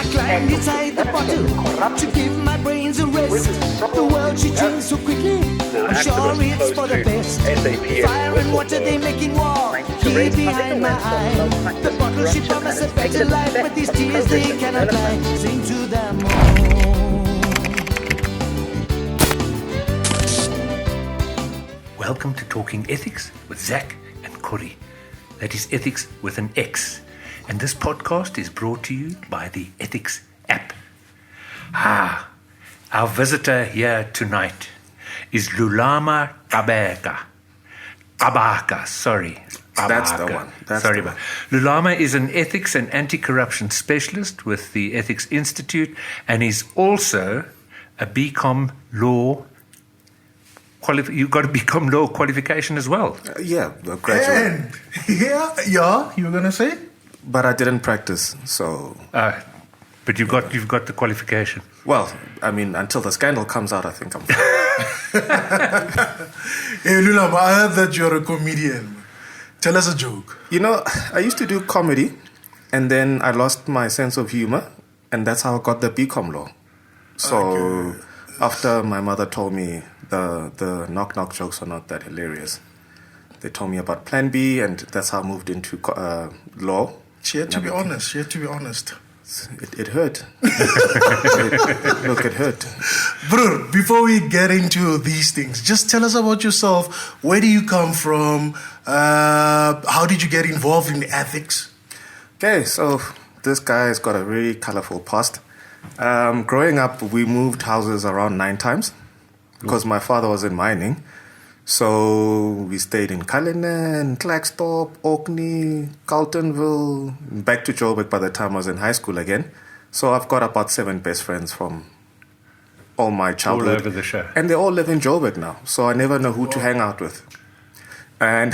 I climbed inside the bottle to give my brains a rest. The world should change so quickly. I'm sure it's for the best. Fire and water, they making war here behind my eye. The bottle should promise a better life, but these tears they cannot lie. Sing to them all. Welcome to Talking Ethics with Zack and Corrie. That is Ethix with an X. And this podcast is brought to you by the Ethix app. Our visitor here tonight is Lulama Qabaka. Qabaka. That's the one. Lulama is an ethics and anti-corruption specialist with the Ethics Institute and is also a BCom law you've got a BCom law qualification as well. Yeah, a graduate. Yeah, you were going to say? But I didn't practice, so... But you've got the qualification. Well, I mean, until the scandal comes out, I think I'm fine. Hey, Lulama, I heard that you're a comedian. Tell us a joke. You know, I used to do comedy, and then I lost my sense of humor, and that's how I got the BCom law. So, after my mother told me the knock-knock jokes are not that hilarious, they told me about Plan B, and that's how I moved into law. She had to be honest. It hurt. It hurt. Bro, before we get into these things, just tell us about yourself. Where do you come from? How did you get involved in ethics? Okay, so this guy has got a very colorful past. Growing up, we moved houses around 9 times because my father was in mining. So we stayed in Cullinan, Klerksdorp, Orkney, Carltonville, back to Joburg by the time I was in high school again. So I've got about 7 best friends from all my childhood. All over the show. And they all live in Joburg now. So I never know who to hang out with. And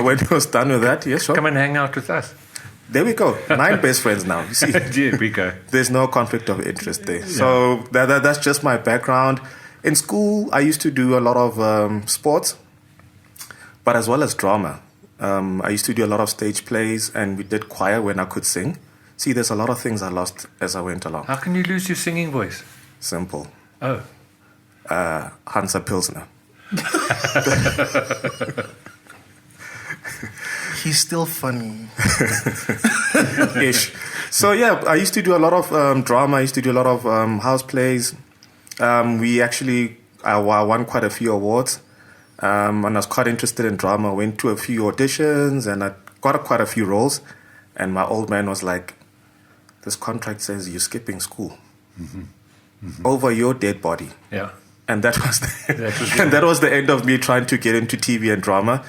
when I was done with that, yes, sure. Come and hang out with us. There we go. 9 best friends now. You see, There we go. There's no conflict of interest there. So that's just my background. In school, I used to do a lot of sports, but as well as drama. I used to do a lot of stage plays, and we did choir when I could sing. See, there's a lot of things I lost as I went along. How can you lose your singing voice? Simple. Oh. Hansa Pilsner. He's still funny. Ish. So, yeah, I used to do a lot of drama. I used to do a lot of house plays. I won quite a few awards, and I was quite interested in drama. Went to a few auditions, and I got quite a few roles. And my old man was like, "This contract says you're skipping school over your dead body." Yeah, and that was the end of me trying to get into TV and drama.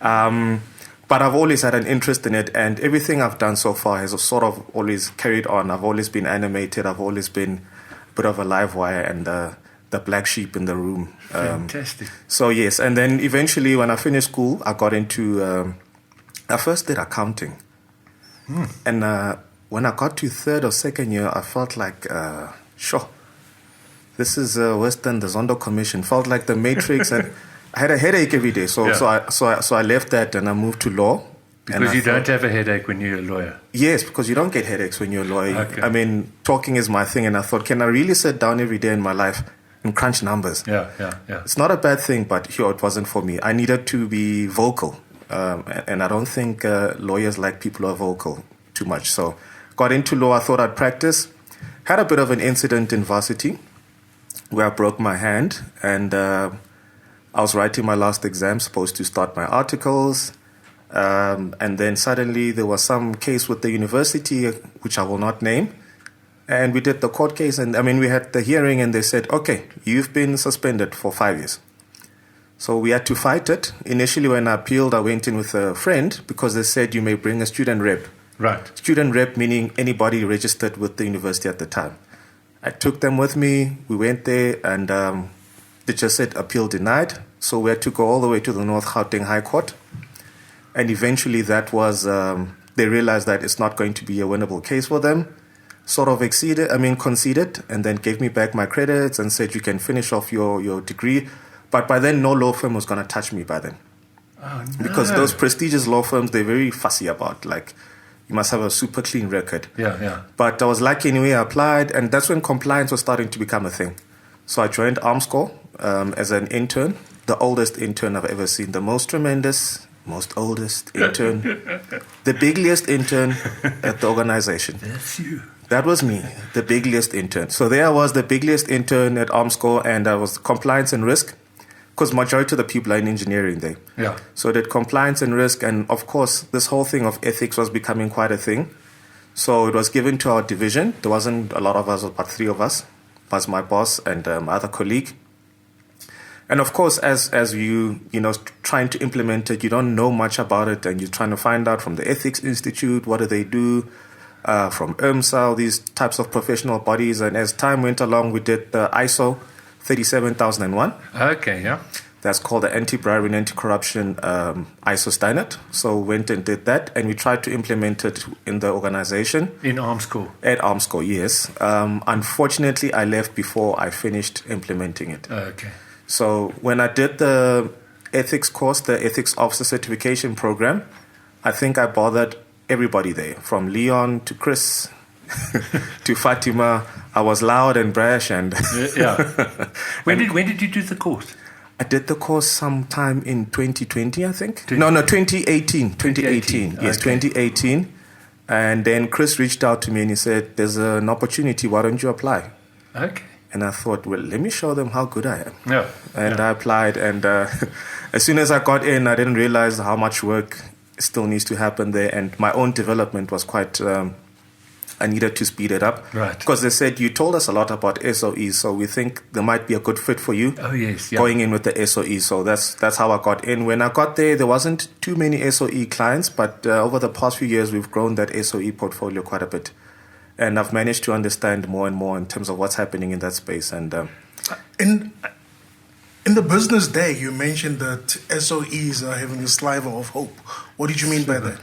But I've always had an interest in it, and everything I've done so far has sort of always carried on. I've always been animated. I've always been bit of a live wire and the black sheep in the room. Fantastic. So yes, and then eventually when I finished school, I got into, I first did accounting. And when I got to 3rd or 2nd year, I felt like, sure, this is worse than the Zondo Commission. Felt like the Matrix, and I had a headache every day. So I left that and I moved to law. Because you don't have a headache when you're a lawyer. Yes, because you don't get headaches when you're a lawyer. Okay. I mean, talking is my thing, and I thought, can I really sit down every day in my life and crunch numbers? Yeah. It's not a bad thing, but it wasn't for me. I needed to be vocal, and I don't think lawyers like people who are vocal too much. So got into law. I thought I'd practice. Had a bit of an incident in varsity where I broke my hand, and I was writing my last exam, supposed to start my articles. And then suddenly there was some case with the university, which I will not name. And we did the court case, and we had the hearing, and they said, okay, you've been suspended for 5 years. So we had to fight it. Initially, when I appealed, I went in with a friend because they said you may bring a student rep. Right. Student rep meaning anybody registered with the university at the time. I took them with me. We went there, and they just said appeal denied. So we had to go all the way to the North Gauteng High Court. And eventually that was, they realized that it's not going to be a winnable case for them. Sort of conceded, and then gave me back my credits and said you can finish off your degree. But by then, no law firm was going to touch me by then. Oh, no. Because those prestigious law firms, they're very fussy about, like, you must have a super clean record. Yeah. But I was lucky anyway, I applied, and that's when compliance was starting to become a thing. So I joined Armscor as an intern, the oldest intern I've ever seen, the most tremendous, most oldest intern, the biggest intern at the organization. That's you. That was me, the biggest intern. So there I was, the biggest intern at Armscor, and I was compliance and risk, because majority of the people are in engineering there. Yeah. So I did compliance and risk, and of course, this whole thing of ethics was becoming quite a thing. So it was given to our division. There wasn't a lot of us, about 3 of us, plus my boss and my other colleague. And of course, as you trying to implement it, you don't know much about it, and you're trying to find out from the Ethics Institute, what do they do, from IRMSA, these types of professional bodies. And as time went along, we did the ISO 37001. Okay, yeah. That's called the Anti-Bribery and Anti-Corruption ISO standard. So went and did that, and we tried to implement it in the organization. In Armscor. At Armscor, yes. Unfortunately, I left before I finished implementing it. Okay. So when I did the ethics course, the ethics officer certification program, I think I bothered everybody there, from Leon to Chris to Fatima. I was loud and brash, and Yeah. When did you do the course? I did the course sometime in 2020, I think. No, 2018. 2018. Yes, Okay. 2018. And then Chris reached out to me and he said, "There's an opportunity. Why don't you apply?" Okay. And I thought, well, let me show them how good I am. Yeah. And I applied, and as soon as I got in, I didn't realize how much work still needs to happen there, and my own development was quite. I needed to speed it up, Right. Because they said you told us a lot about SOEs, so we think there might be a good fit for you. Oh, yes. Yeah. Going in with the SOE, so that's how I got in. When I got there wasn't too many SOE clients, but over the past few years, we've grown that SOE portfolio quite a bit. And I've managed to understand more and more in terms of what's happening in that space. And In the business day, you mentioned that SOEs are having a sliver of hope. What did you mean by that?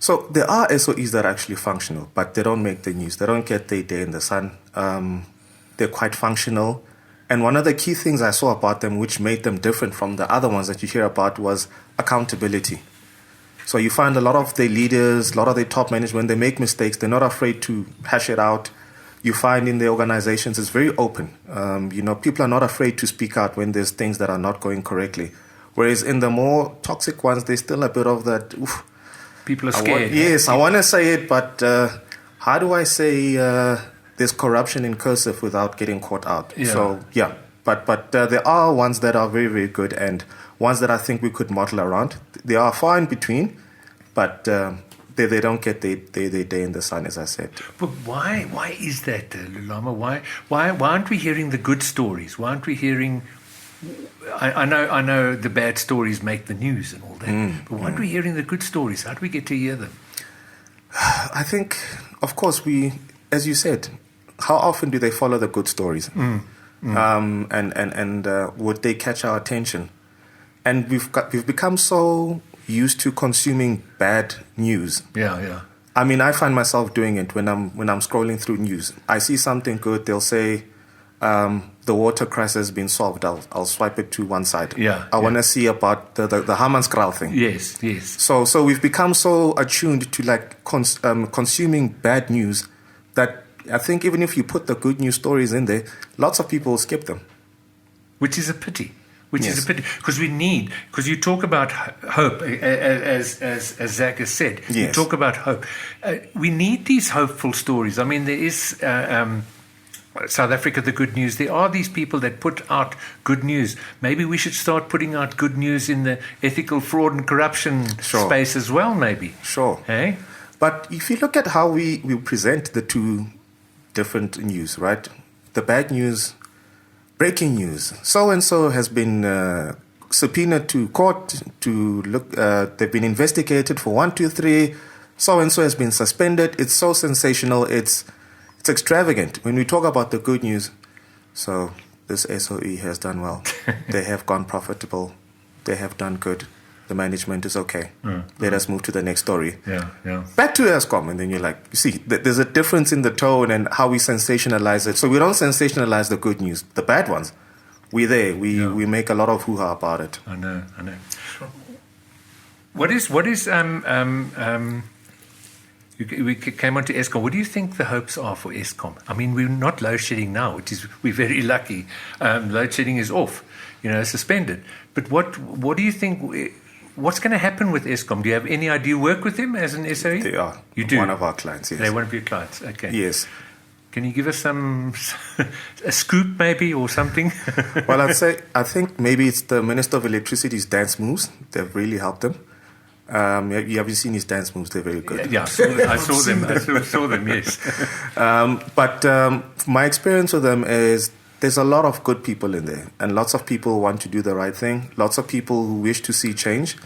so there are SOEs that are actually functional, but they don't make the news. They don't get their day in the sun. They're quite functional. And one of the key things I saw about them, which made them different from the other ones that you hear about, was accountability. So you find a lot of their leaders, a lot of their top management, they make mistakes. They're not afraid to hash it out. You find in the organizations it's very open. People are not afraid to speak out when there's things that are not going correctly. Whereas in the more toxic ones, there's still a bit of that, oof. People are scared. I want to say it, but how do I say there's corruption in cursive without getting caught out? Yeah. So, yeah. But there are ones that are very, very good, and ones that I think we could model around. They are far in between, but they don't get their day in the sun, as I said. But why is that, Lulama? Why aren't we hearing the good stories? Why aren't we hearing? I know the bad stories make the news and all that, but why aren't we hearing the good stories? How do we get to hear them? I think, of course, as you said, how often do they follow the good stories? And would they catch our attention? And we've become so used to consuming bad news. Yeah. I mean, I find myself doing it when I'm scrolling through news. I see something good, they'll say the water crisis has been solved. I'll swipe it to one side. Yeah, I want to see about the Hammanskraal thing. Yes. So we've become so attuned to consuming bad news that I think even if you put the good news stories in there, lots of people skip them. Which is a pity. Yes. Because you talk about hope, as Zack has said. Yes. You talk about hope. We need these hopeful stories. I mean, there is South Africa, the good news. There are these people that put out good news. Maybe we should start putting out good news in the ethical fraud and corruption space as well, maybe. Sure. Hey? But if you look at how we present the two different news, right? The bad news, breaking news. So-and-so has been subpoenaed to court to look, they've been investigated for 1, 2, 3. So-and-so has been suspended. It's so sensational. It's extravagant. When we talk about the good news, so this SOE has done well. They have gone profitable. They have done good. The management is okay. Let us move to the next story. Yeah. Back to ESCOM, and then you're like, you see, there's a difference in the tone and how we sensationalize it. So we don't sensationalize the good news. The bad ones, we're there. We make a lot of hoo-ha about it. I know. What is We came on to Eskom. What do you think the hopes are for Eskom? I mean, we're not load shedding now, we're very lucky. Load shedding is off, suspended. But what do you think? What's going to happen with Eskom? Do you have any idea? You work with them as an SOE? They are. You do? One of our clients, yes. They're one of your clients, okay. Yes. Can you give us a scoop maybe or something? Well, I think maybe it's the Minister of Electricity's dance moves. They've really helped them. Have you seen his dance moves? They're very good. Yeah, I saw them. I saw them, yes. But my experience with them is there's a lot of good people in there, and lots of people want to do the right thing. Lots of people who wish to see change,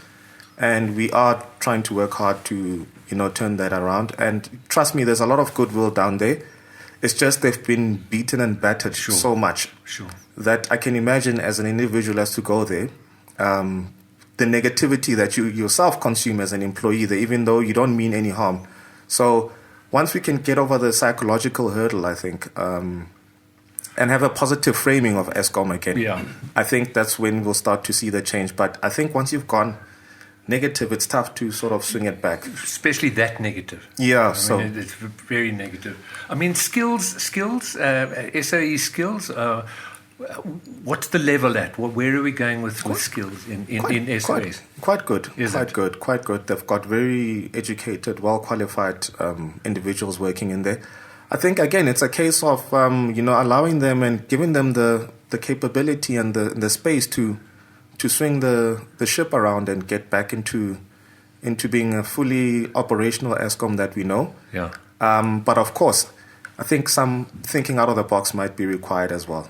and we are trying to work hard to turn that around. And trust me, there's a lot of goodwill down there. It's just they've been beaten and battered so much that I can imagine as an individual as to go there, the negativity that you yourself consume as an employee there, even though you don't mean any harm. So once we can get over the psychological hurdle, I think, and have a positive framing of Eskom again, I think that's when we'll start to see the change. But I think once you've gone negative, it's tough to sort of swing it back. Especially that negative. Yeah, it's very negative. I mean, skills, SOE skills, what's the level at? Where are we going with skills in SOEs? Quite good. Quite good. They've got very educated, well-qualified individuals working in there. I think, again, it's a case of, allowing them and giving them the capability and the space to swing the ship around and get back into being a fully operational Eskom that we know. Yeah. But of course, I think some thinking out of the box might be required as well,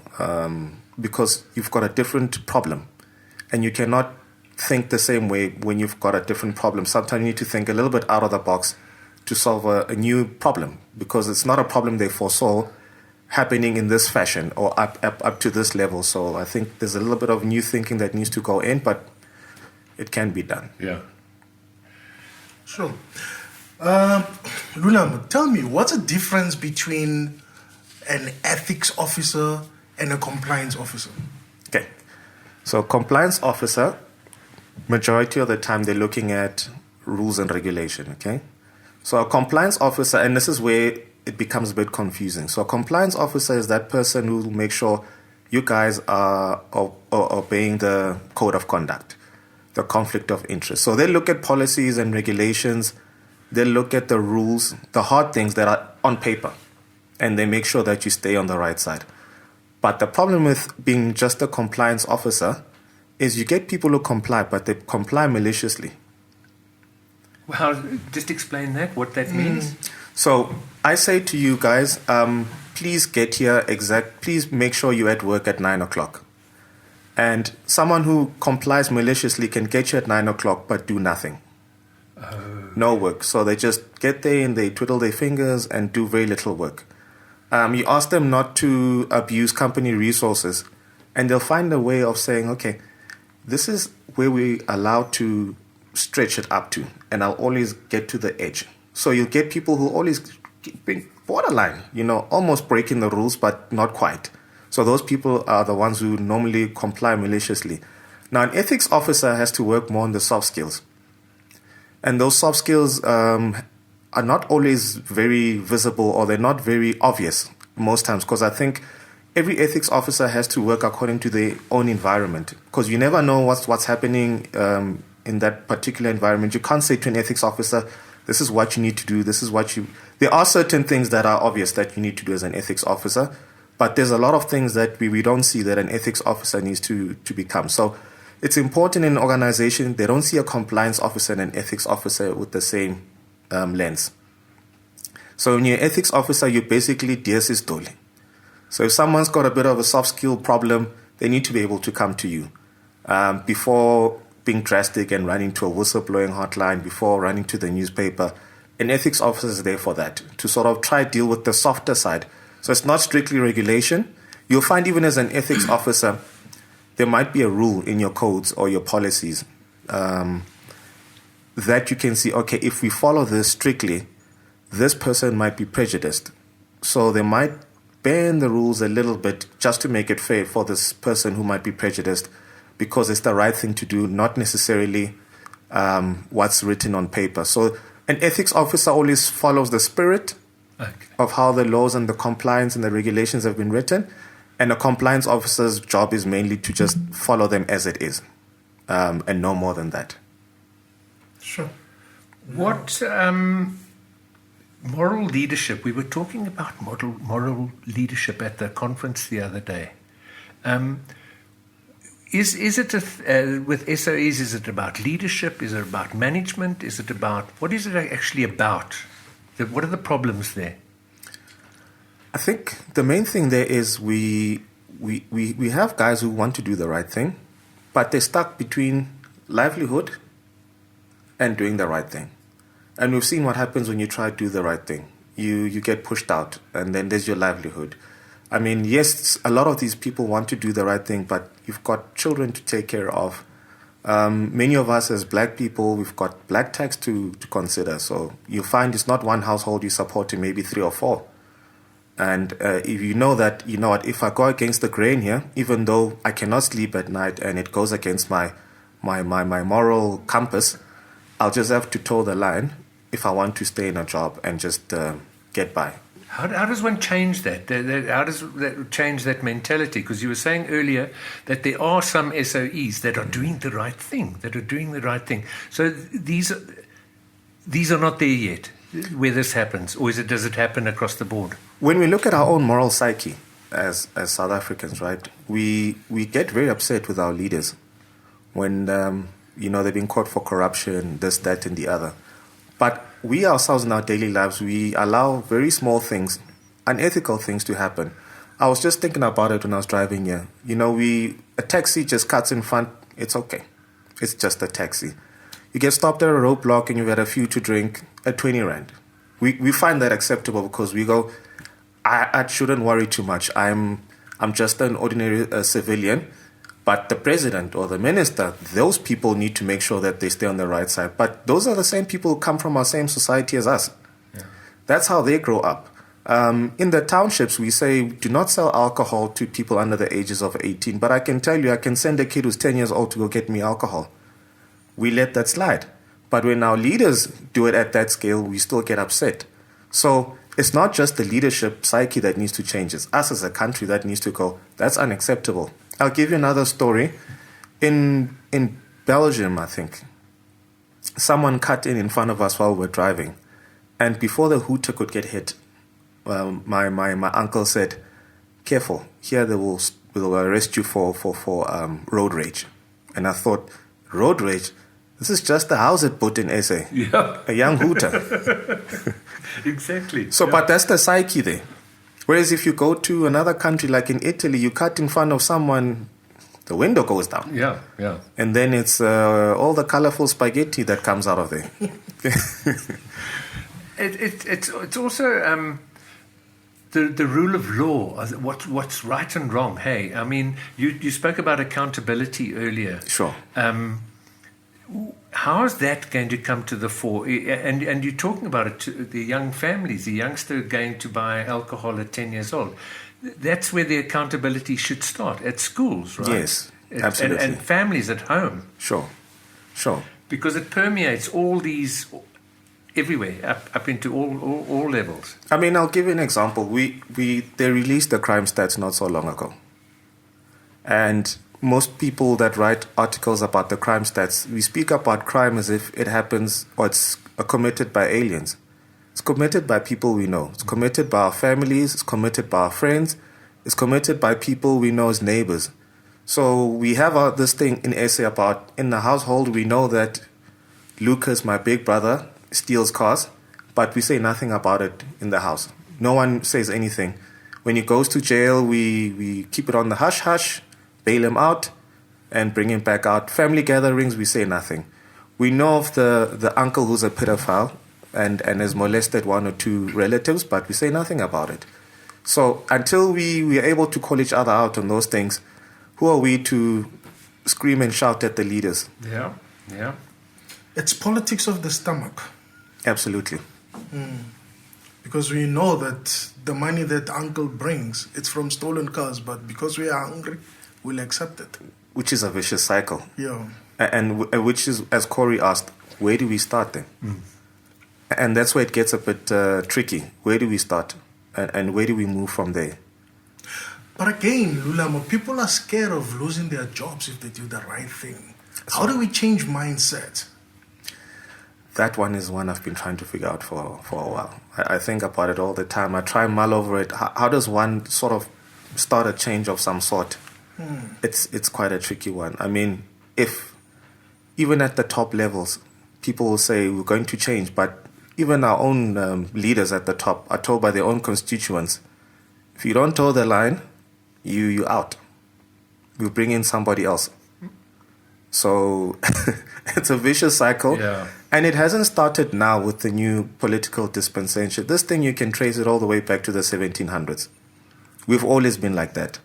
because you've got a different problem, and you cannot think the same way when you've got a different problem. Sometimes you need to think a little bit out of the box to solve a new problem, because it's not a problem they foresaw happening in this fashion or up to this level. So I think there's a little bit of new thinking that needs to go in, but it can be done. Yeah. Sure. Lulama, tell me, what's the difference between an ethics officer and a compliance officer? Okay. So compliance officer, majority of the time they're looking at rules and regulation, okay? So a compliance officer, and this is where it becomes a bit confusing. So a compliance officer is that person who will make sure you guys are obeying the code of conduct, the conflict of interest. So they look at policies and regulations, they look at the rules, the hard things that are on paper, and they make sure that you stay on the right side. But the problem with being just a compliance officer is you get people who comply, but they comply maliciously. Well, just explain that, what that means. So I say to you guys, please get here please make sure you're at work at 9 o'clock. And someone who complies maliciously can get you at 9 o'clock but do nothing. No work. So they just get there and they twiddle their fingers and do very little work. You ask them not to abuse company resources, and they'll find a way of saying, okay, this is where we're allowed to stretch it up to, and I'll always get to the edge. So you'll get people who always bring borderline, almost breaking the rules, but not quite. So those people are the ones who normally comply maliciously. Now, an ethics officer has to work more on the soft skills. And those soft skills are not always very visible, or they're not very obvious most times, because I think every ethics officer has to work according to their own environment, because you never know what's happening in that particular environment. You can't say to an ethics officer, this is what you need to do, There are certain things that are obvious that you need to do as an ethics officer, but there's a lot of things that we don't see that an ethics officer needs to become. So it's important in an organization, they don't see a compliance officer and an ethics officer with the same lens. So when you're an ethics officer, you're basically DS's Dole. So if someone's got a bit of a soft skill problem, they need to be able to come to you before being drastic and running to a whistleblowing hotline, before running to the newspaper. An ethics officer is there for that, to sort of try deal with the softer side. So it's not strictly regulation. You'll find even as an ethics officer, there might be a rule in your codes or your policies that you can see, okay, if we follow this strictly, this person might be prejudiced. So they might bend the rules a little bit just to make it fair for this person who might be prejudiced, because it's the right thing to do, not necessarily what's written on paper. So An ethics officer always follows the spirit of how the laws and the compliance and the regulations have been written. And a compliance officer's job is mainly to just follow them as it is, and no more than that. Sure. What moral leadership? We were talking about moral leadership at the conference the other day. Is it with SOEs? Is it about leadership? Is it about management? Is it about what is it actually about? What are the problems there? I think the main thing there is we have guys who want to do the right thing, but they're stuck between livelihood and doing the right thing. And we've seen what happens when you try to do the right thing. You get pushed out, and then there's your livelihood. I mean, yes, a lot of these people want to do the right thing, but you've got children to take care of. Many of us as black people, we've got black tax to consider. So you find it's not one household you're supporting, maybe 3 or 4. And if you know that, you know what, if I go against the grain here, even though I cannot sleep at night and it goes against my moral compass, I'll just have to toe the line if I want to stay in a job and just get by. How does one change that? How does that change that mentality? Because you were saying earlier that there are some SOEs that are doing the right thing, So these are not there yet, where this happens, or does it happen across the board? When we look at our own moral psyche as South Africans, right, we get very upset with our leaders when they've been caught for corruption, this, that, and the other. But we ourselves in our daily lives, we allow very small things, unethical things to happen. I was just thinking about it when I was driving here. A taxi just cuts in front. It's okay. It's just a taxi. You get stopped at a roadblock and you've had a few to drink at 20 Rand. We find that acceptable because we go, I shouldn't worry too much. I'm just an ordinary civilian. But the president or the minister, those people need to make sure that they stay on the right side. But those are the same people who come from our same society as us. Yeah. That's how they grow up. In the townships, we say, do not sell alcohol to people under the ages of 18. But I can tell you, I can send a kid who's 10 years old to go get me alcohol. We let that slide. But when our leaders do it at that scale, we still get upset. So it's not just the leadership psyche that needs to change. It's us as a country that needs to go, that's unacceptable. I'll give you another story. In Belgium, I think, someone cut in front of us while we were driving. And before the hooter could get hit, my uncle said, careful, here they will arrest you for road rage. And I thought, road rage? This is just the house it put in SA. Yeah. A young hooter. Exactly. So, but that's the psyche there. Whereas if you go to another country like in Italy, you cut in front of someone, the window goes down. Yeah. And then it's all the colorful spaghetti that comes out of there. It's also the rule of law, what's right and wrong. Hey, I mean, you spoke about accountability earlier. Sure. How is that going to come to the fore? And you're talking about it to the young families, the youngster going to buy alcohol at 10 years old. That's where the accountability should start, at schools, right? Yes, absolutely. And families at home. Sure. Because it permeates all these, everywhere, up into all levels. I mean, I'll give you an example. They released the crime stats not so long ago. And most people that write articles about the crime stats, we speak about crime as if it happens or it's committed by aliens. It's committed by people we know. It's committed by our families. It's committed by our friends. It's committed by people we know as neighbors. So we have this thing in SA about, in the household, we know that Lucas, my big brother, steals cars, but we say nothing about it in the house. No one says anything. When he goes to jail, we keep it on the hush-hush, bail him out, and bring him back out. Family gatherings, we say nothing. We know of the uncle who's a pedophile and has molested 1 or 2 relatives, but we say nothing about it. So until we are able to call each other out on those things, who are we to scream and shout at the leaders? Yeah. It's politics of the stomach. Absolutely. Because we know that the money that uncle brings, it's from stolen cars, but because we are hungry, we'll accept it. Which is a vicious cycle. Yeah. And which is, as Corrie asked, where do we start then? And that's where it gets a bit tricky. Where do we start? And where do we move from there? But again, Lulama, people are scared of losing their jobs if they do the right thing. How do we change mindset? That one is one I've been trying to figure out for a while. I think about it all the time. I try and mull over it. How does one sort of start a change of some sort? It's quite a tricky one. I mean, if even at the top levels, people will say we're going to change, but even our own leaders at the top are told by their own constituents, if you don't toe the line, you out. We bring in somebody else. So it's a vicious cycle. Yeah. And it hasn't started now with the new political dispensation. This thing, you can trace it all the way back to the 1700s. We've always been like that.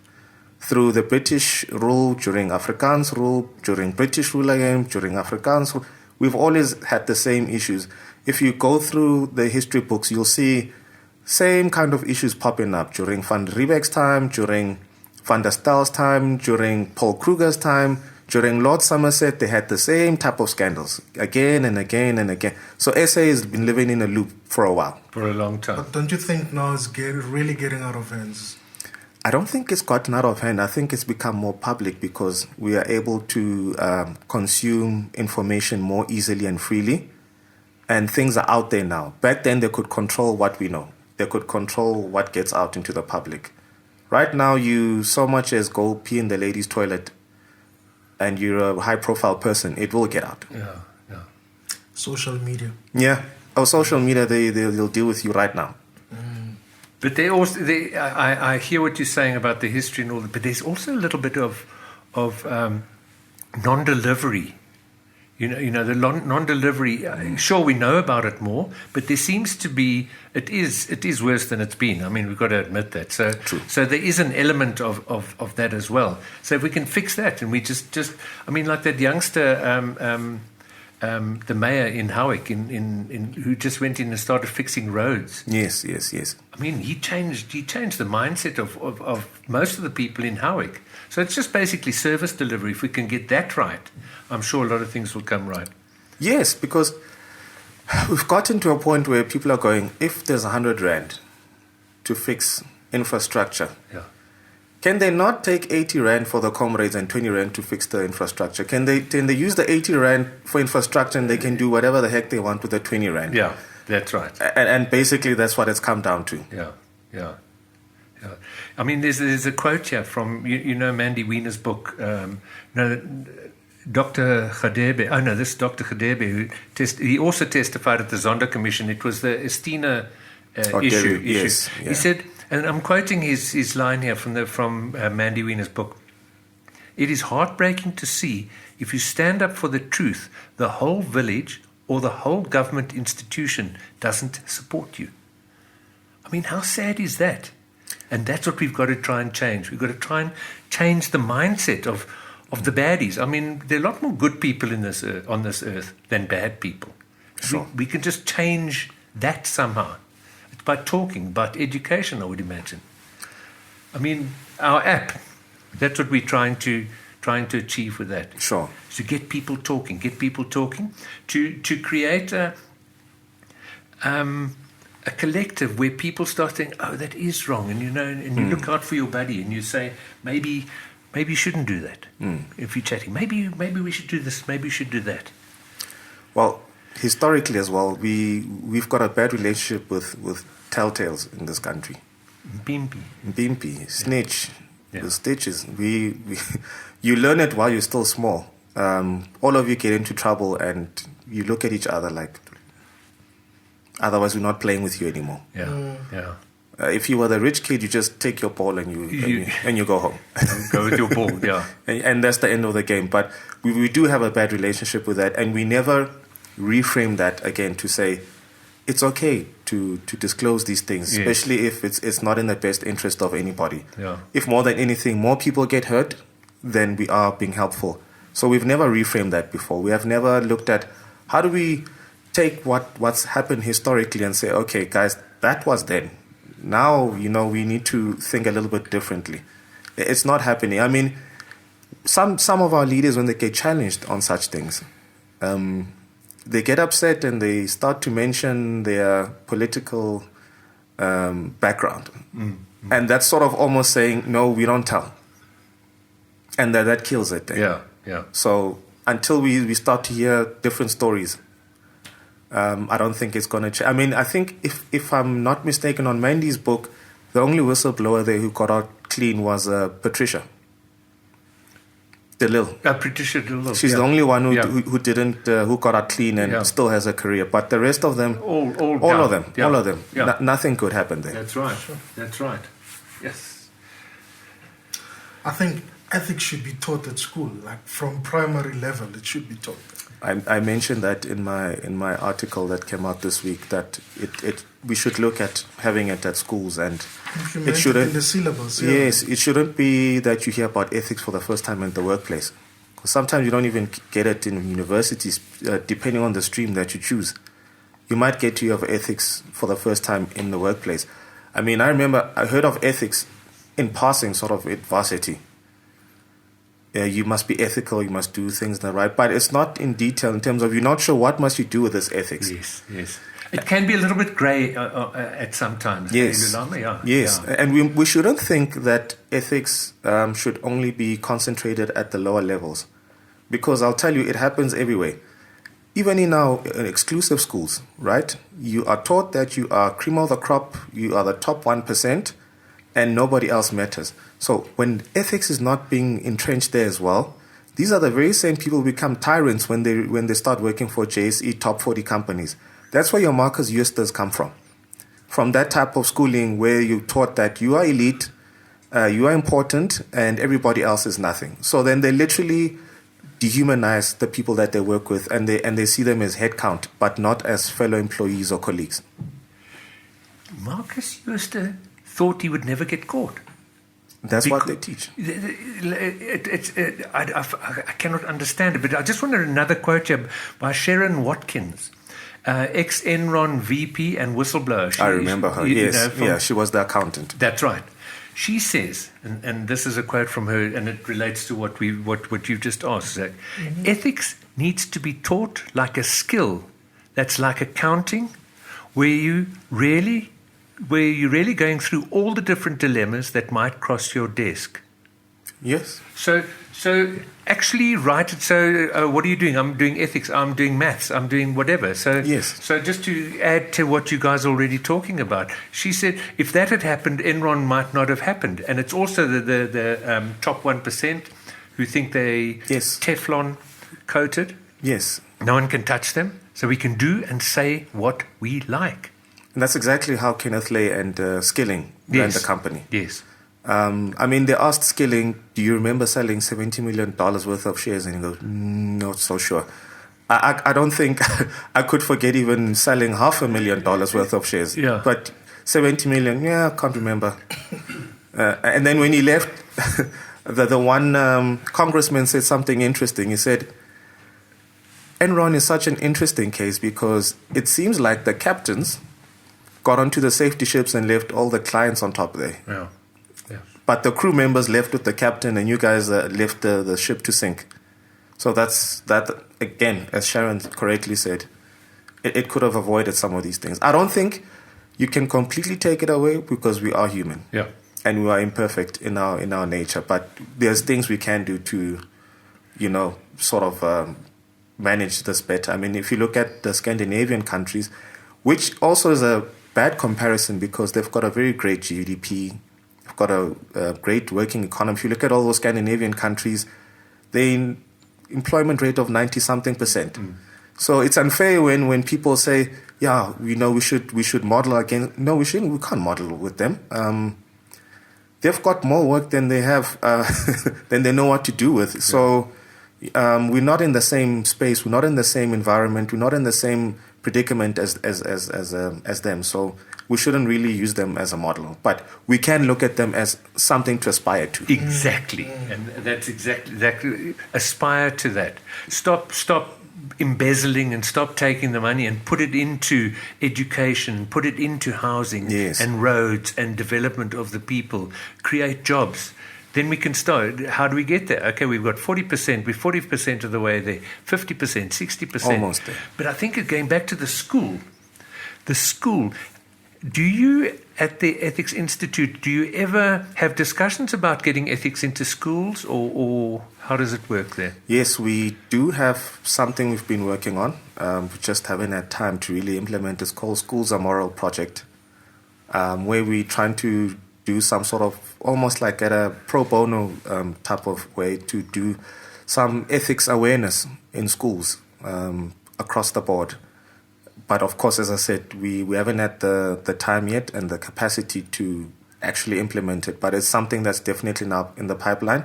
Through the British rule, during Afrikaans rule, during British rule again, during Afrikaans rule, we've always had the same issues. If you go through the history books, you'll see same kind of issues popping up during Van Riebeck's time, during Van der Stel's time, during Paul Kruger's time, during Lord Somerset. They had the same type of scandals again and again and again. So SA has been living in a loop for a while. For a long time. But don't you think now it's really getting out of hands? I don't think it's gotten out of hand. I think it's become more public because we are able to consume information more easily and freely. And things are out there now. Back then, they could control what we know. They could control what gets out into the public. Right now, you so much as go pee in the ladies' toilet and you're a high-profile person, it will get out. Yeah, yeah. Social media. Yeah. Oh, social media, they'll deal with you right now. But they also, I hear what you're saying about the history and all that, but there's also a little bit of non-delivery. You know, the non-delivery. Sure, we know about it more, but there seems to be it is worse than it's been. I mean, we've got to admit that. So, True. So there is an element of that as well. So if we can fix that, and we just I mean, like that youngster, the mayor in Howick, in who just went in and started fixing roads. Yes. I mean, he changed the mindset of most of the people in Howick. So it's just basically service delivery. If we can get that right, I'm sure a lot of things will come right. Yes, because we've gotten to a point where people are going, if there's 100 Rand to fix infrastructure, Yeah. can they not take 80 Rand for the comrades and 20 Rand to fix the infrastructure? Can they use the 80 Rand for infrastructure and they can do whatever the heck they want with the 20 Rand? Yeah, that's right. And basically that's what it's come down to. Yeah. I mean, there's a quote here from, you know, Mandy Wiener's book, Dr. Khadebe. Oh, no, this is Dr. Khadebe. He also testified at the Zondo Commission. It was the Estina issue. Yes, yeah. He said, and I'm quoting his line here from Mandy Wiener's book, "It is heartbreaking to see if you stand up for the truth, the whole village or the whole government institution doesn't support you." I mean, how sad is that? And that's what we've got to try and change. We've got to try and change the mindset of the baddies. I mean, there are a lot more good people in this on this earth than bad people. Sure. We can just change that somehow. It's by talking, about education, I would imagine. I mean, our app, that's what we're trying to achieve with that. Sure. To get people talking, to create a collective where people start saying, "Oh, that is wrong," and you look out for your buddy, and you say, maybe you shouldn't do that. If you're chatting, maybe we should do this, maybe we should do that. Well, historically as well, we've got a bad relationship with telltales in this country. Bimpi, snitch, Yeah. the stitches. We you learn it while you're still small. All of you get into trouble, and you look at each other like, otherwise we're not playing with you anymore. Yeah. If you were the rich kid, you just take your ball and you go home. Go with your ball, yeah. and that's the end of the game. But we do have a bad relationship with that, and we never reframe that again to say it's okay to disclose these things, Yes. especially if it's not in the best interest of anybody. Yeah. If more than anything, more people get hurt, then we are being helpful. So we've never reframed that before. We have never looked at how do we take what's happened historically and say, okay, guys, that was then. Now, we need to think a little bit differently. It's not happening. I mean, some of our leaders, when they get challenged on such things, they get upset and they start to mention their political background. And that's sort of almost saying, no, we don't tell. And that kills it then. Yeah. So until we start to hear different stories, I don't think it's going to change. I mean, I think if I'm not mistaken, on Mandy's book, the only whistleblower there who got out clean was Patricia DeLille. Patricia DeLille. She's the only one who didn't who got out clean and still has a career. But the rest of them, all of them, nothing could happen there. That's right. That's right. Yes. I think ethics should be taught at school, like from primary level. It should be taught. I mentioned that in my article that came out this week, that we should look at having it at schools, and it shouldn't in the syllabus. Yes, it shouldn't be that you hear about ethics for the first time in the workplace. Because sometimes you don't even get it in universities, depending on the stream that you choose. You might get to have ethics for the first time in the workplace. I mean, I remember I heard of ethics in passing, sort of at varsity. You must be ethical, you must do things the right, but it's not in detail in terms of you're not sure what must you do with this ethics. Yes. It can be a little bit grey at some times. Yes. Yes. And we shouldn't think that ethics should only be concentrated at the lower levels, because I'll tell you, it happens everywhere. Even in our exclusive schools, right? You are taught that you are cream of the crop, you are the top 1%, and nobody else matters. So when ethics is not being entrenched there as well, these are the very same people who become tyrants when they start working for JSE top 40 companies. That's where your Marcus Eusters come from. From that type of schooling where you taught that you are elite, you are important, and everybody else is nothing. So then they literally dehumanize the people that they work with, and they see them as headcount, but not as fellow employees or colleagues. Marcus Euster thought he would never get caught. That's what they teach. I cannot understand it, but I just wanted another quote here by Sharon Watkins, ex-Enron VP and whistleblower. I remember her, yes. She was the accountant. That's right. She says, and this is a quote from her, and it relates to what you've just asked, Zach. Mm-hmm. Ethics needs to be taught like a skill that's like accounting, where you're really going through all the different dilemmas that might cross your desk. Yes. So actually write it. So what are you doing? I'm doing ethics. I'm doing maths. I'm doing whatever. So yes. So just to add to what you guys are already talking about, she said if that had happened, Enron might not have happened. And it's also the top 1% who think they Teflon coated. Yes. No one can touch them. So we can do and say what we like. And that's exactly how Kenneth Lay and Skilling ran the company. Yes. I mean, they asked Skilling, do you remember selling $70 million worth of shares? And he goes, not so sure. I don't think I could forget even selling $500,000 worth of shares. Yeah. But 70 million, I can't remember. And then when he left, the one congressman said something interesting. He said, Enron is such an interesting case because it seems like the captains got onto the safety ships and left all the clients on top there. Yeah. But the crew members left with the captain, and you guys left the ship to sink. So that again, as Sharon correctly said, it could have avoided some of these things. I don't think you can completely take it away because we are human. Yeah. And we are imperfect in our nature. But there's things we can do to, sort of manage this better. I mean, if you look at the Scandinavian countries, which also is a bad comparison because they've got a very great GDP, they've got a great working economy. If you look at all those Scandinavian countries, they employment rate of 90-something%. Mm. So it's unfair when people say, we should model again. No, we shouldn't. We can't model with them. They've got more work than they have, than they know what to do with. Yeah. So we're not in the same space. We're not in the same environment. We're not in the same predicament as them. So we shouldn't really use them as a model. But we can look at them as something to aspire to. Exactly. And that's exactly. Aspire to that. Stop embezzling and stop taking the money and put it into education, put it into housing and roads and development of the people. Create jobs. then we can start. How do we get there? Okay, we've got 40%. We're 40% of the way there. 50%, 60%. Almost there. But I think going back to the school, do you, at the Ethics Institute, do you ever have discussions about getting ethics into schools, or how does it work there? Yes, we do have something we've been working on. We just haven't had time to really implement. It's called Schools Are Moral Project, where we're trying to do some sort of, almost like at a pro bono type of way, to do some ethics awareness in schools across the board. But of course, as I said, we haven't had the time yet and the capacity to actually implement it. But it's something that's definitely now in the pipeline,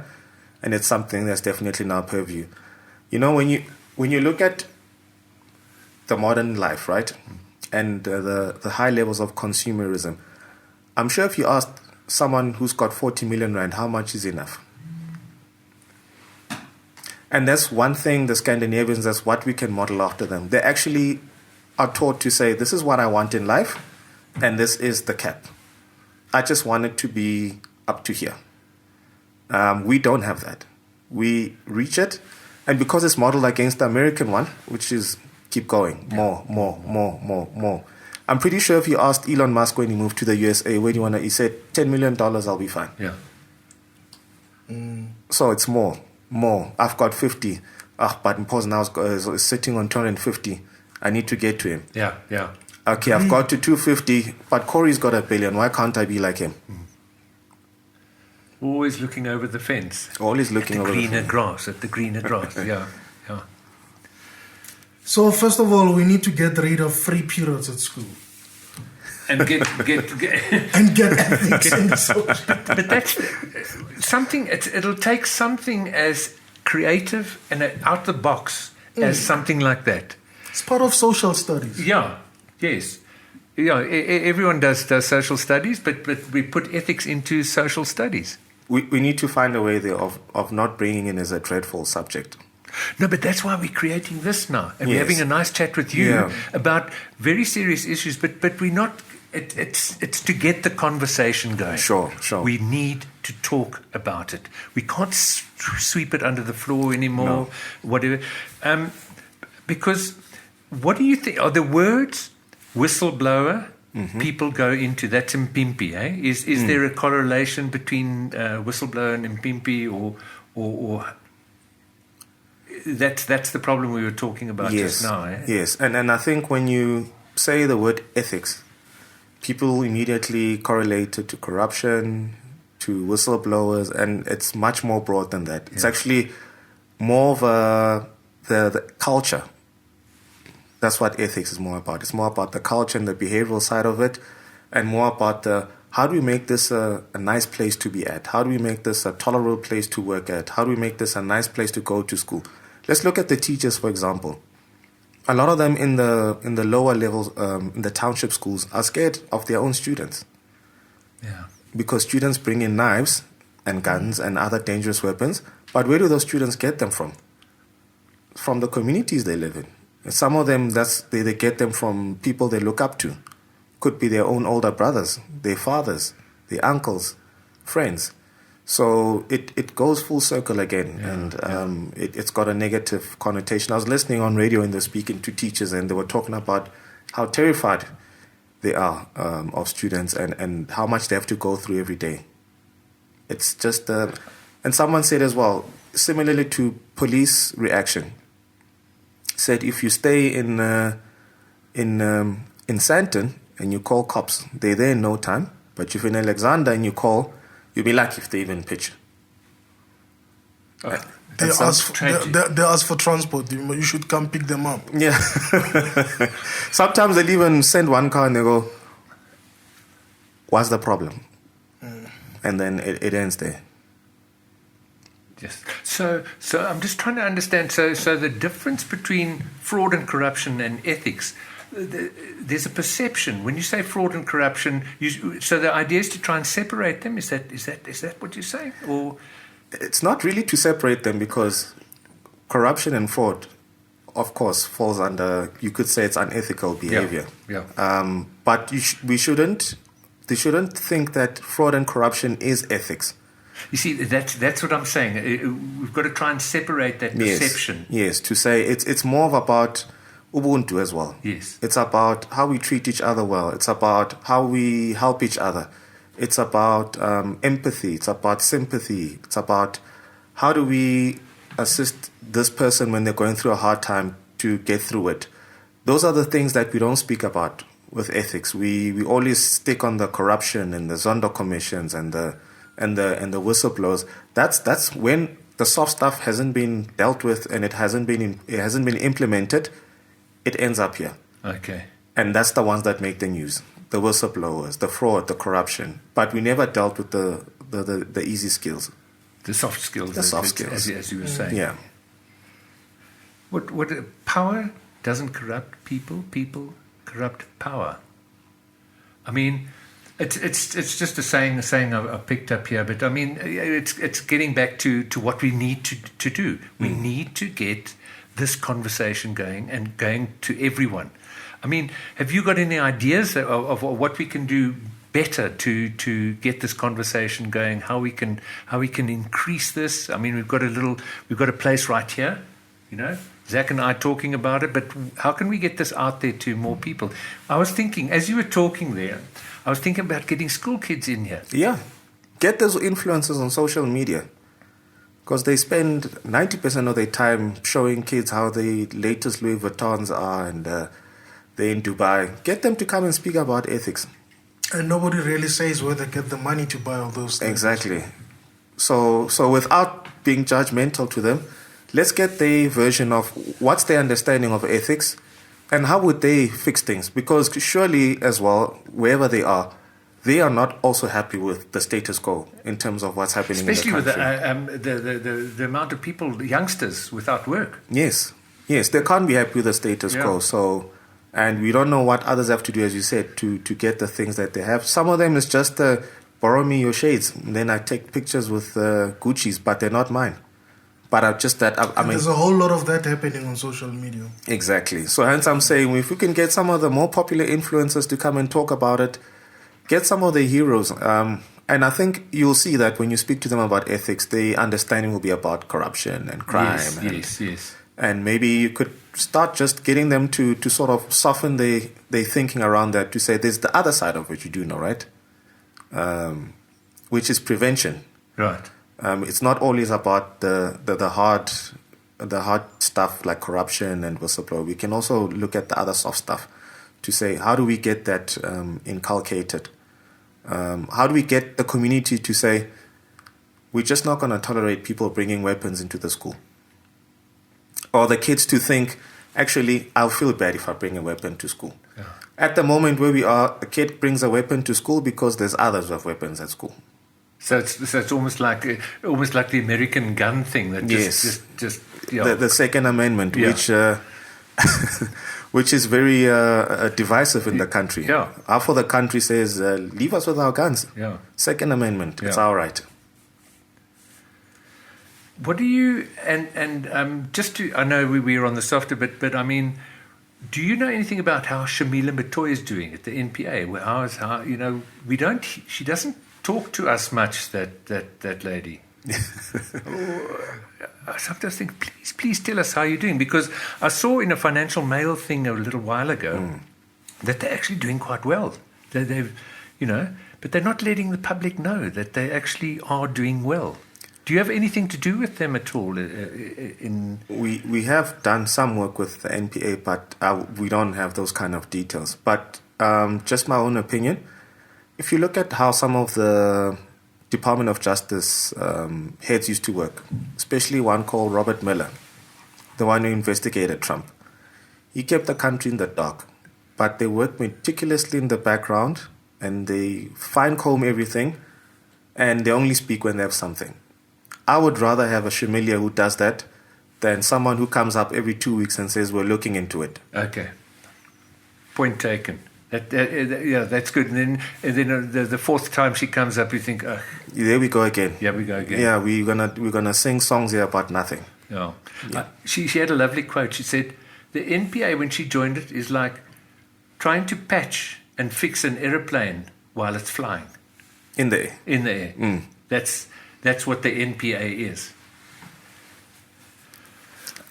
and it's something that's definitely in our purview. You know, when you look at the modern life, right, and the high levels of consumerism, I'm sure if you asked someone who's got 40 million rand, how much is enough? And that's one thing, the Scandinavians, that's what we can model after them. They actually are taught to say, this is what I want in life, and this is the cap. I just want it to be up to here. We don't have that. We reach it, and because it's modeled against the American one, which is keep going, more. I'm pretty sure if you asked Elon Musk when he moved to the USA, where do you want to, he said, $10 million, I'll be fine. Yeah. So it's more. I've got 50. But Mpos now is sitting on 250. I need to get to him. Yeah. Okay, I've got to 250, but Corey's got $1 billion. Why can't I be like him? Always looking over the fence. Always looking over the greener fence. grass, at the greener grass. Yeah. So first of all, we need to get rid of free periods at school. And get And get ethics in the social. But that's something. It'll take something as creative and out the box as something like that. It's part of social studies. Yeah. Yes. Yeah. Everyone does social studies, but we put ethics into social studies. We need to find a way there of not bringing in as a dreadful subject. No, but that's why we're creating this now, and we're Yes. having a nice chat with you Yeah. about very serious issues. But we're not. It's to get the conversation going. Sure. We need to talk about it. We can't sweep it under the floor anymore. No. Whatever. Because what do you think are the words whistleblower? People go into that's Mpimpi. Is there a correlation between whistleblower and Mpimpi, or that's the problem we were talking about just now? Yes, and I think when you say the word ethics, people immediately correlate it to corruption, to whistleblowers, and it's much more broad than that. It's actually more of the culture. That's what ethics is more about. It's more about the culture and the behavioral side of it, and more about how do we make this a nice place to be at? How do we make this a tolerable place to work at? How do we make this a nice place to go to school? Let's look at the teachers, for example. A lot of them in the lower levels, in the township schools, are scared of their own students. Yeah. Because students bring in knives and guns and other dangerous weapons. But where do those students get them from? From the communities they live in. Some of them, they get them from people they look up to. Could be their own older brothers, their fathers, their uncles, friends. So it goes full circle again, and it's got a negative connotation. I was listening on radio and they're speaking to teachers, and they were talking about how terrified they are of students and how much they have to go through every day. It's just, and someone said as well, similarly to police reaction, said if you stay in Sandton and you call cops, they're there in no time. But if you're in Alexander and you call, you'll be lucky if they even pitch. They ask for transport. You should come pick them up. Yeah. Sometimes they'll even send one car and they go, what's the problem? And then it ends there. Yes. So I'm just trying to understand. So the difference between fraud and corruption and ethics, there's a perception when you say fraud and corruption. So the idea is to try and separate them. Is that what you're saying? Or it's not really to separate them, because corruption and fraud, of course, falls under, you could say, it's unethical behavior. Yeah. But they shouldn't think that fraud and corruption is ethics. You see, that's what I'm saying. We've got to try and separate that perception. Yes, to say it's more about Ubuntu as well. Yes. It's about how we treat each other well. It's about how we help each other. It's about empathy. It's about sympathy. It's about how do we assist this person when they're going through a hard time to get through it. Those are the things that we don't speak about with ethics. We always stick on the corruption and the Zondo commissions and the whistleblowers. That's when the soft stuff hasn't been dealt with and it hasn't been implemented. It ends up here. Okay. And that's the ones that make the news. The whistleblowers, the fraud, the corruption. But we never dealt with the easy skills. The soft skills. The soft skills. As you were saying. Yeah. What power doesn't corrupt people. People corrupt power. I mean, it's just a saying I picked up here, but I mean, it's getting back to what we need to do. We need to get this conversation going and going to everyone. I mean, have you got any ideas of what we can do better to get this conversation going? How we can increase this? I mean, we've got a place right here, you know. Zack and I talking about it, but how can we get this out there to more people? I was thinking, as you were talking there, I was thinking about getting school kids in here. Yeah. Get those influencers on social media. Because they spend 90% of their time showing kids how the latest Louis Vuittons are and they're in Dubai. Get them to come and speak about ethics. And nobody really says where they get the money to buy all those things. Exactly. So without being judgmental to them, let's get their version of what's their understanding of ethics and how would they fix things. Because surely as well, wherever they are not also happy with the status quo in terms of what's happening especially in the country. With the amount of people, youngsters without work. Yes, they can't be happy with the status quo. So, and we don't know what others have to do, as you said, to get the things that they have. Some of them is just borrow me your shades. And then I take pictures with Gucci's, but they're not mine. But I mean, there's a whole lot of that happening on social media. Exactly. So hence I'm saying, if we can get some of the more popular influencers to come and talk about it, get some of the heroes. And I think you'll see that when you speak to them about ethics, the understanding will be about corruption and crime. Yes. And maybe you could start just getting them to sort of soften their thinking around that, to say there's the other side of it, you do know, right? Which is prevention. Right. It's not always about the hard stuff like corruption and whistleblower. We can also look at the other soft stuff to say, how do we get that inculcated? How do we get the community to say, we're just not going to tolerate people bringing weapons into the school? Or the kids to think, actually, I'll feel bad if I bring a weapon to school. Yeah. At the moment where we are, a kid brings a weapon to school because there's others with weapons at school. So it's almost like the American gun thing that just the Second Amendment, which is very divisive in the country. Yeah. Half of the country says, leave us with our guns. Yeah. Second Amendment, it's our right. What do you and just to, I know we were on the softer bit, but I mean, do you know anything about how Shamila Matoy is doing at the NPA? She doesn't talk to us much, that lady. I sometimes think, please tell us how you're doing, because I saw in a Financial Mail thing a little while ago that they're actually doing quite well. They've, but they're not letting the public know that they actually are doing well. Do you have anything to do with them at all? We have done some work with the NPA, but we don't have those kind of details. But just my own opinion, if you look at how some of the Department of Justice heads used to work, especially one called Robert Miller, the one who investigated Trump, he kept the country in the dark. But they work meticulously in the background, and they fine-comb everything, and they only speak when they have something. I would rather have a Shamilia who does that than someone who comes up every 2 weeks and says, we're looking into it. Okay. Point taken. That's good. And then the fourth time she comes up, you think, oh. There we go again. Yeah, we go again. Yeah, we're gonna sing songs here about nothing. Yeah. She had a lovely quote. She said, the NPA, when she joined it, is like trying to patch and fix an aeroplane while it's flying. In the air. In the air. That's what the NPA is.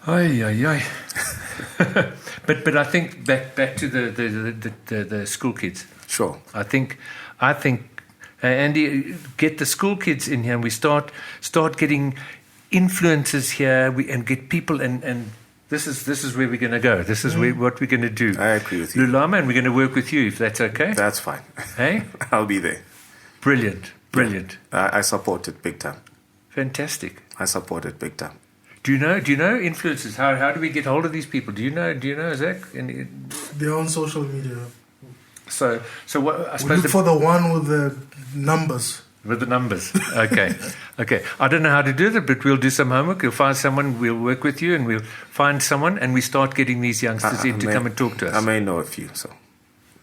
Ay, ay, ay. But I think back to the school kids. Sure. I think, Andy, get the school kids in here, and we start getting influences here, and get people, and this is where we're going to go. This is what we're going to do. I agree with you. Lulama, and we're going to work with you if that's okay. That's fine. Hey, I'll be there. brilliant. I support it big time. Fantastic. I support it big time. Do you know influencers? How do we get hold of these people? Do you know Zach? They're on social media. So what? I We suppose look for the one with the numbers. with the numbers. Okay. I don't know how to do that, but we'll do some homework. We'll find someone. We'll work with you, and we'll find someone, and we start getting these youngsters in to come and talk to us. I may know a few, so.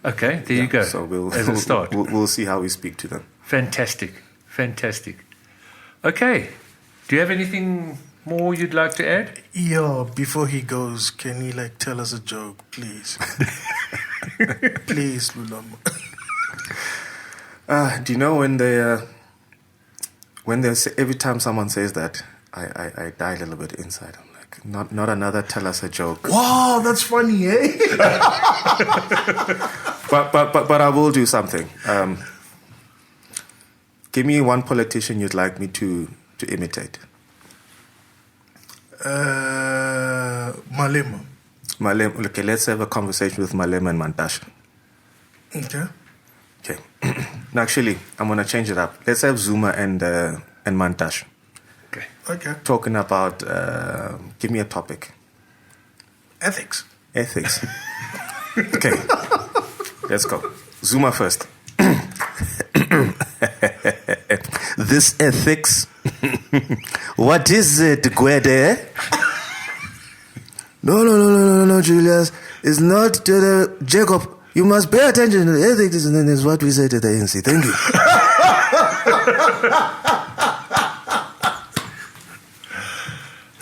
Okay, there you go. So as a start. We'll see how we speak to them. Fantastic. Okay. Do you have anything more you'd like to add? Yeah, before he goes, can he tell us a joke, please? Please, Lulama. Do you know when they say, every time someone says that, I die a little bit inside. I'm like, not another tell us a joke. Wow, that's funny, eh? But I will do something. Give me one politician you'd like me to imitate. Malema. Malema. Okay, let's have a conversation with Malema and Mantashe. Okay. Okay. No, actually, I'm gonna change it up. Let's have Zuma and Mantashe Okay. talking about. Give me a topic. Ethics. Ethics. Okay. Let's go. Zuma first. This ethics. What is it, Gwede? No, Julius. It's not Jacob. You must pay attention to ethics, and then is what we say to the ANC. Thank you.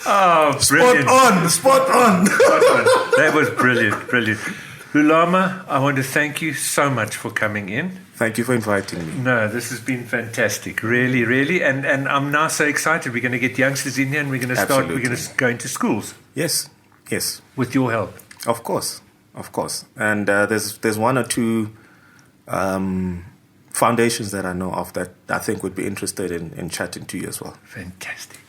Oh, brilliant. Spot on. That was brilliant. Lulama, I want to thank you so much for coming in. Thank you for inviting me. No, this has been fantastic. Really. And I'm now so excited. We're going to get youngsters in here, and we're going to start. We're going to go into schools. Yes. With your help. Of course. And there's one or two foundations that I know of that I think would be interested in chatting to you as well. Fantastic.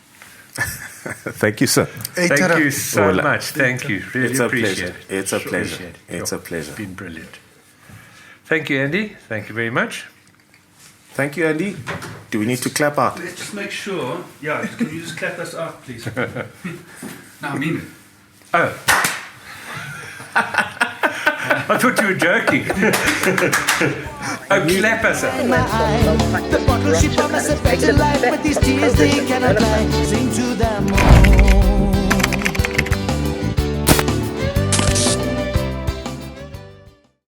Thank you, sir. Thank you so much. Thank you. Really appreciate it. It's a pleasure. Appreciate it. It's a pleasure. It's been brilliant. Thank you, Andy. Thank you very much. Thank you, Andy. Do we need to clap out? Let's just make sure. Yeah, can you just clap us out, please? No, I mean it. Oh. I thought you were joking. Clap us up. In my eye, the bottle she promised a better life, but these tears they cannot lie.